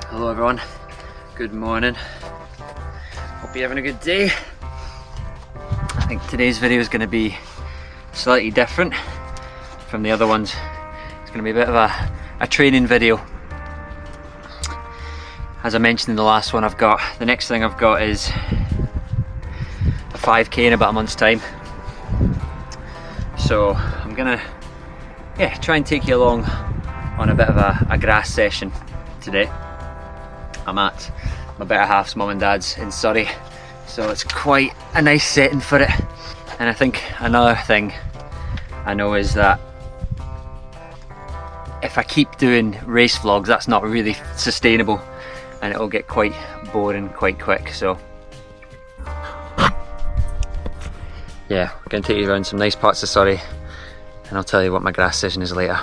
Hello everyone, good morning. Hope you're having a good day. I think today's video is going to be slightly different from the other ones. It's going to be a bit of a training video. As I mentioned in the last one, the next thing I've got is a 5k in about a month's time. So I'm gonna try and take you along on a bit of a grass session today. I'm at my better half's mum and dad's in Surrey, so it's quite a nice setting for it. And I think another thing I know is that if I keep doing race vlogs, that's not really sustainable and it'll get quite boring quite quick. So yeah, I'm going to take you around some nice parts of Surrey and I'll tell you what my grass session is later.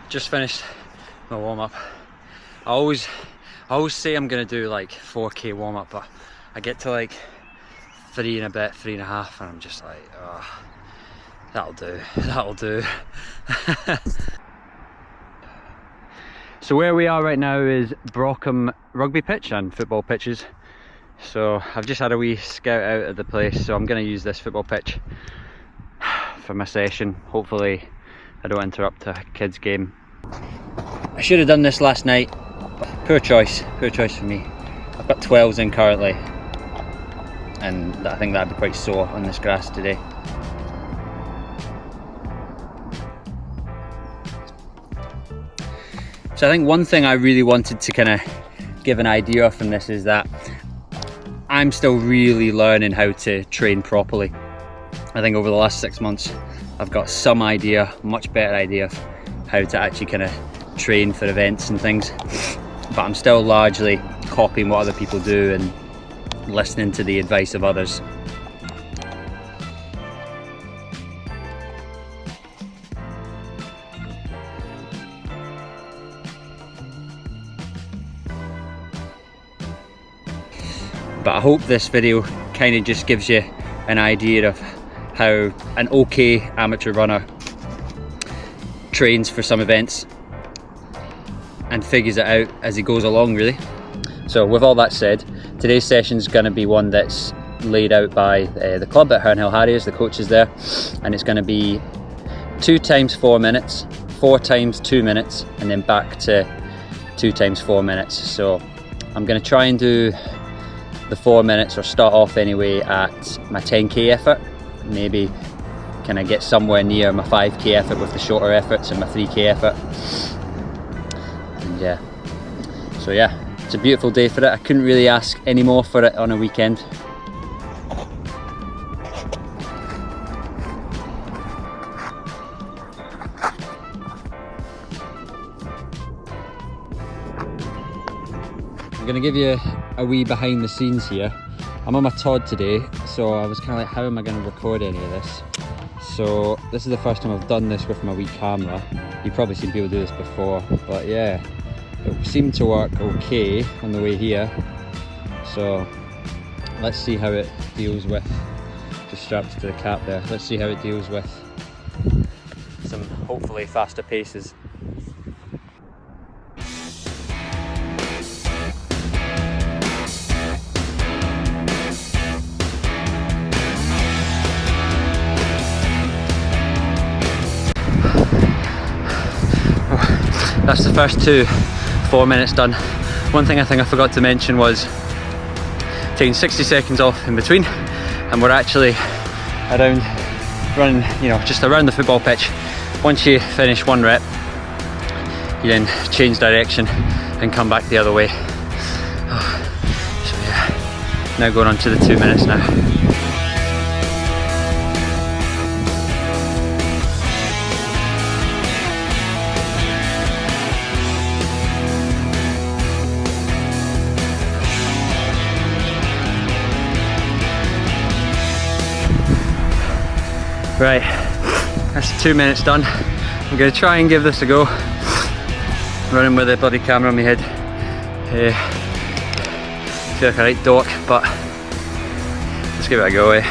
Just finished my warm-up. I always say I'm gonna do like 4k warm-up, but I get to like 3 and a bit, 3.5, and I'm just like, oh, that'll do. So where we are right now is Brockham rugby pitch and football pitches. So I've just had a wee scout out of the place, so I'm gonna use this football pitch for my session. Hopefully I don't interrupt a kid's game. I should have done this last night. Poor choice for me. I've got 12s in currently, and I think that'd be quite sore on this grass today. So I think one thing I really wanted to kind of give an idea of from this is that I'm still really learning how to train properly. I think over the last 6 months I've got some idea, much better idea of how to actually kind of train for events and things, but I'm still largely copying what other people do and listening to the advice of others. But I hope this video kind of just gives you an idea of how an okay amateur runner trains for some events and figures it out as he goes along, really. So with all that said, today's session is going to be one that's laid out by the club at Herne Hill Harriers, the coaches there, and it's going to be 2 times 4 minutes, 4 times 2 minutes, and then back to 2 times 4 minutes. So I'm going to try and do the 4 minutes, or start off anyway, at my 10k effort, maybe can I get somewhere near my 5k effort with the shorter efforts and my 3k effort. And so it's a beautiful day for it. I couldn't really ask any more for it on a weekend. I'm gonna give you a wee behind the scenes here. I'm on my Todd today, so I was kind of like, how am I going to record any of this? So this is the first time I've done this with my wee camera. You've probably seen people do this before, but yeah, it seemed to work okay on the way here. So let's see how it deals with, just strapped to the cap there, let's see how it deals with some hopefully faster paces. that's the first 4 minutes done. One thing I think I forgot to mention was taking 60 seconds off in between, and we're actually around running, you know, just around the football pitch. Once you finish one rep, you then change direction and come back the other way. So yeah, now going on to the 2 minutes now. Right, that's 2 minutes done. I'm going to try and give this a go. Running with a bloody camera on my head. Feel like a right dork, but let's give it a go, eh?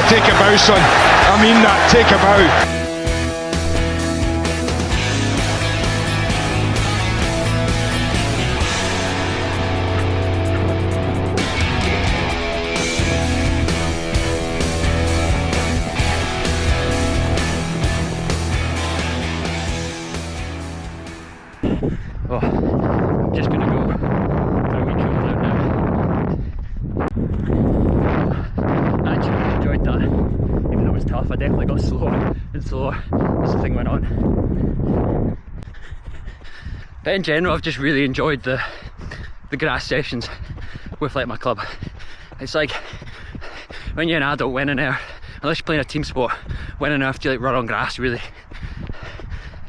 Take a bow, son. I mean that, take a bow. Oh, I'm just gonna go for a wee cool down now. I actually enjoyed that, even though it was tough. I definitely got slower and slower as the thing went on. But in general, I've just really enjoyed the grass sessions with like my club. It's like when you're an adult, when on earth, unless you're playing a team sport, when on earth do you like run on grass really?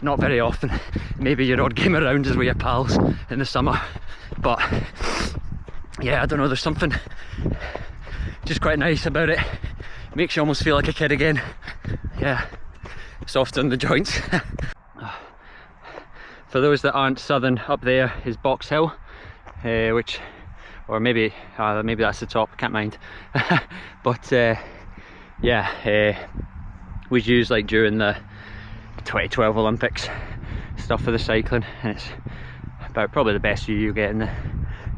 Not very often. Maybe your odd game around is with your pals in the summer, but yeah, I don't know, there's something just quite nice about it. Makes you almost feel like a kid again. Yeah, soft on the joints. For those that aren't southern, up there is Box Hill, which, or maybe that's the top, can't mind. But yeah, was used like during the 2012 Olympics stuff for the cycling, and it's about probably the best view you get in the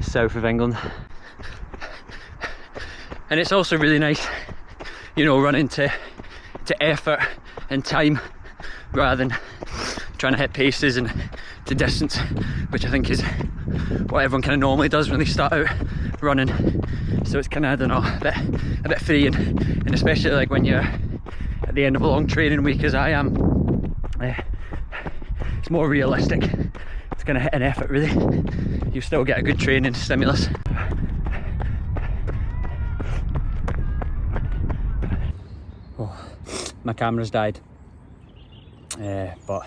south of England. And it's also really nice, you know, running to effort and time rather than trying to hit paces and to distance, which I think is what everyone kind of normally does when they start out running. So it's kind of, I don't know, a bit freeing, and especially like when you're at the end of a long training week as I am, it's more realistic. It's going to hit an effort really. You still get a good training stimulus. Oh, my camera's died, but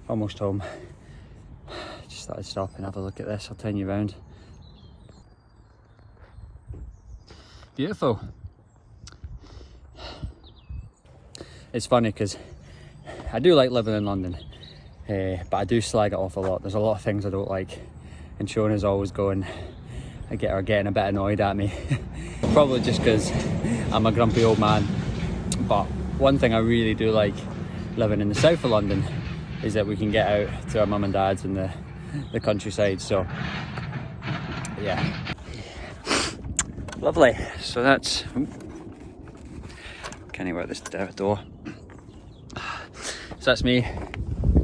almost home. Just thought I'd stop and have a look at this. I'll turn you around. Beautiful. It's funny because I do like living in London, but I do slag it off a lot. There's a lot of things I don't like, and Shona's always getting a bit annoyed at me. Probably just because I'm a grumpy old man. But one thing I really do like living in the south of London is that we can get out to our mum and dad's in the countryside. So yeah, lovely. So that's, can't even work this door. So that's me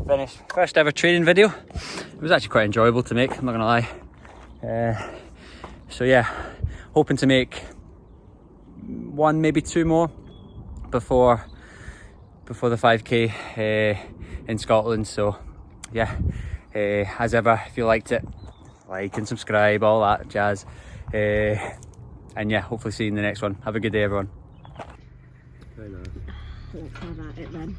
finished. First ever training video. It was actually quite enjoyable to make, I'm not gonna lie. So yeah, hoping to make one, maybe two more before the 5k in Scotland. So yeah, as ever, if you liked it, like and subscribe, all that jazz. And yeah, hopefully see you in the next one. Have a good day, everyone. Let's have at it then.